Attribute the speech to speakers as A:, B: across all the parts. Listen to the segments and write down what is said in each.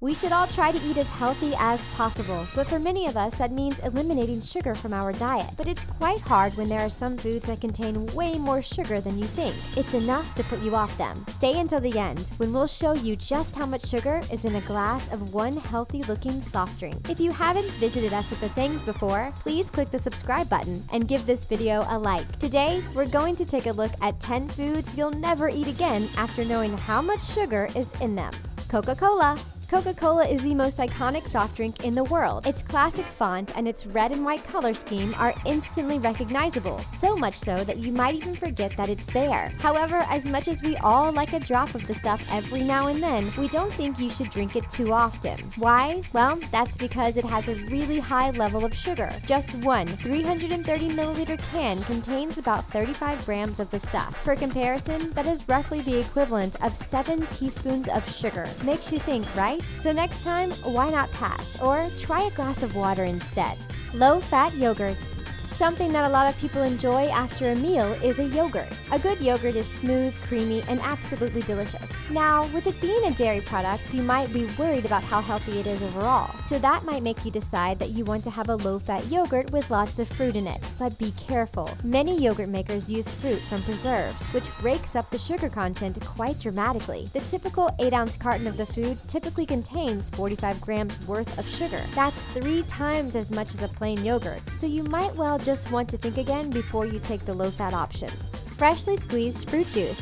A: We should all try to eat as healthy as possible, but for many of us that means eliminating sugar from our diet. But it's quite hard when there are some foods that contain way more sugar than you think. It's enough to put you off them. Stay until the end, when we'll show you just how much sugar is in a glass of one healthy-looking soft drink. If you haven't visited us at The Things before, please click the subscribe button and give this video a like. Today, we're going to take a look at 10 foods you'll never eat again after knowing how much sugar is in them. Coca-Cola. Coca-Cola is the most iconic soft drink in the world. Its classic font and its red and white color scheme are instantly recognizable, so much so that you might even forget that it's there. However, as much as we all like a drop of the stuff every now and then, we don't think you should drink it too often. Why? Well, that's because it has a really high level of sugar. Just one 330 milliliter can contains about 35 grams of the stuff. For comparison, that is roughly the equivalent of 7 teaspoons of sugar. Makes you think, right? So next time, why not pass, or try a glass of water instead. Low-fat yogurts. Something that a lot of people enjoy after a meal is a yogurt. A good yogurt is smooth, creamy, and absolutely delicious. Now, with it being a dairy product, you might be worried about how healthy it is overall. So that might make you decide that you want to have a low-fat yogurt with lots of fruit in it. But be careful. Many yogurt makers use fruit from preserves, which breaks up the sugar content quite dramatically. The typical 8-ounce carton of the food typically contains 45 grams worth of sugar. That's 3 times as much as a plain yogurt. So you might well just want to think again before you take the low-fat option. Freshly squeezed fruit juice.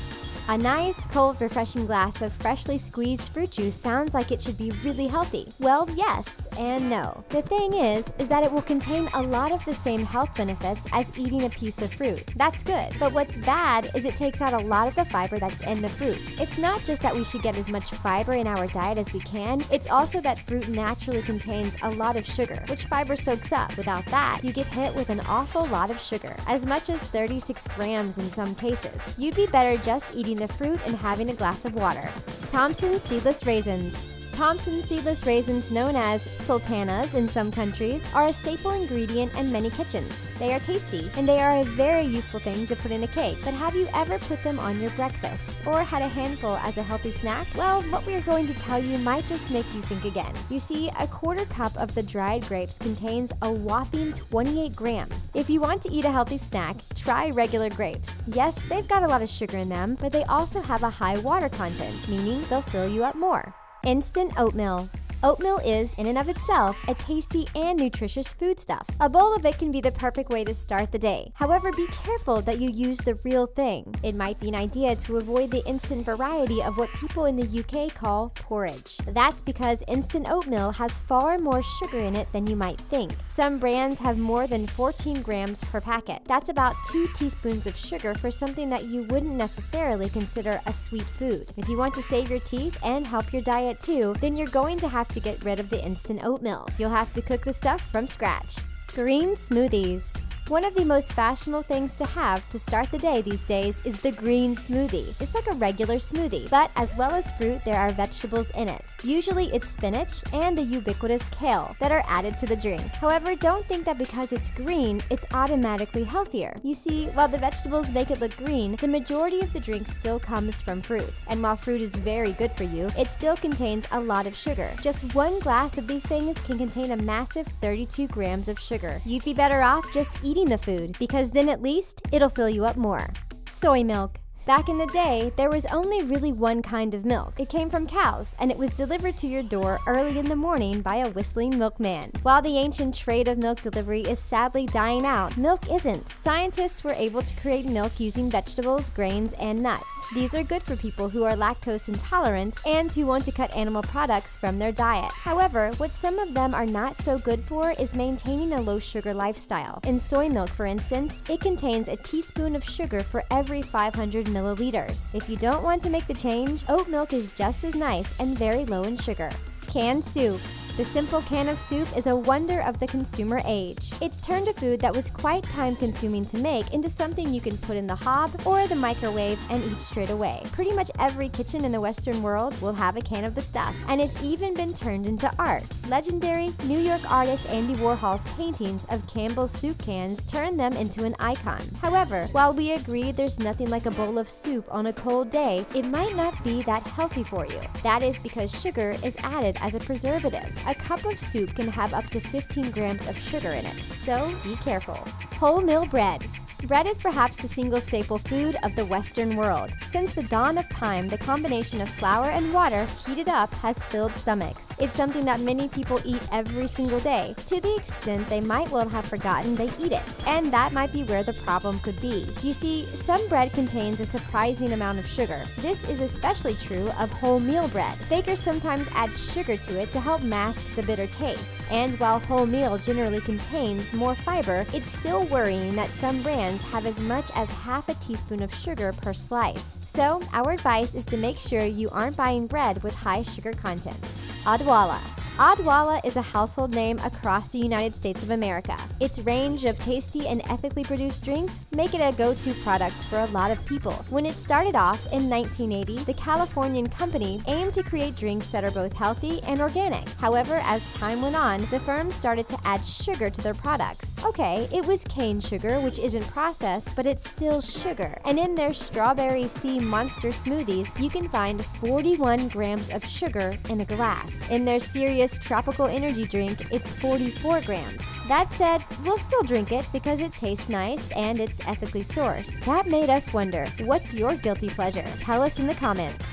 A: A nice, cold, refreshing glass of freshly squeezed fruit juice sounds like it should be really healthy. Well, yes and no. The thing is that it will contain a lot of the same health benefits as eating a piece of fruit. That's good. But what's bad is it takes out a lot of the fiber that's in the fruit. It's not just that we should get as much fiber in our diet as we can, it's also that fruit naturally contains a lot of sugar, which fiber soaks up. Without that, you get hit with an awful lot of sugar, as much as 36 grams in some cases. You'd be better just eating the fruit and having a glass of water. Thompsons Seedless raisins. Thompsons Seedless raisins, known as sultanas in some countries, are a staple ingredient in many kitchens. They are tasty, and they are a very useful thing to put in a cake. But have you ever put them on your breakfast, or had a handful as a healthy snack? Well, what we are going to tell you might just make you think again. You see, a quarter cup of the dried grapes contains a whopping 28 grams. If you want to eat a healthy snack, try regular grapes. Yes, they've got a lot of sugar in them, but they also have a high water content, meaning they'll fill you up more. Instant oatmeal. Oatmeal is, in and of itself, a tasty and nutritious foodstuff. A bowl of it can be the perfect way to start the day. However, be careful that you use the real thing. It might be an idea to avoid the instant variety of what people in the UK call porridge. That's because instant oatmeal has far more sugar in it than you might think. Some brands have more than 14 grams per packet. That's about 2 teaspoons of sugar for something that you wouldn't necessarily consider a sweet food. If you want to save your teeth and help your diet too, then you're going to have to get rid of the instant oatmeal. You'll have to cook the stuff from scratch. Green smoothies. One of the most fashionable things to have to start the day these days is the green smoothie. It's like a regular smoothie, but as well as fruit, there are vegetables in it. Usually it's spinach and the ubiquitous kale that are added to the drink. However, don't think that because it's green, it's automatically healthier. You see, while the vegetables make it look green, the majority of the drink still comes from fruit. And while fruit is very good for you, it still contains a lot of sugar. Just one glass of these things can contain a massive 32 grams of sugar. You'd be better off just eating the food, because then at least it'll fill you up more. Soy milk. Back in the day, there was only really one kind of milk. It came from cows, and it was delivered to your door early in the morning by a whistling milkman. While the ancient trade of milk delivery is sadly dying out, milk isn't. Scientists were able to create milk using vegetables, grains, and nuts. These are good for people who are lactose intolerant and who want to cut animal products from their diet. However, what some of them are not so good for is maintaining a low-sugar lifestyle. In soy milk, for instance, it contains a teaspoon of sugar for every 500 milliliters. If you don't want to make the change, oat milk is just as nice and very low in sugar. Canned soup. The simple can of soup is a wonder of the consumer age. It's turned a food that was quite time-consuming to make into something you can put in the hob or the microwave and eat straight away. Pretty much every kitchen in the Western world will have a can of the stuff, and it's even been turned into art. Legendary New York artist Andy Warhol's paintings of Campbell's soup cans turned them into an icon. However, while we agree there's nothing like a bowl of soup on a cold day, it might not be that healthy for you. That is because sugar is added as a preservative. A cup of soup can have up to 15 grams of sugar in it, so be careful. Wholemeal bread. Bread is perhaps the single staple food of the Western world. Since the dawn of time, the combination of flour and water heated up has filled stomachs. It's something that many people eat every single day, to the extent they might well have forgotten they eat it. And that might be where the problem could be. You see, some bread contains a surprising amount of sugar. This is especially true of wholemeal bread. Bakers sometimes add sugar to it to help mask the bitter taste. And while wholemeal generally contains more fiber, it's still worrying that some brands have as much as half a teaspoon of sugar per slice. So, our advice is to make sure you aren't buying bread with high sugar content. Odwalla. Odwalla is a household name across the United States of America. Its range of tasty and ethically produced drinks make it a go-to product for a lot of people. When it started off in 1980, the Californian company aimed to create drinks that are both healthy and organic. However, as time went on, the firm started to add sugar to their products. Okay, it was cane sugar, which isn't processed, but it's still sugar. And in their Strawberry Sea Monster smoothies, you can find 41 grams of sugar in a glass. In their Serious Tropical Energy drink, it's 44 grams. That said, we'll still drink it because it tastes nice and it's ethically sourced. That made us wonder, what's your guilty pleasure? Tell us in the comments.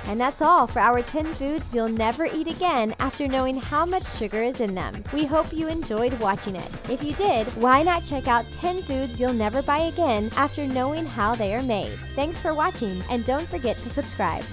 A: And that's all for our 10 foods you'll never eat again after knowing how much sugar is in them. We hope you enjoyed watching it. If you did, why not check out 10 foods you'll never buy again after knowing how they are made? Thanks for watching, and don't forget to subscribe.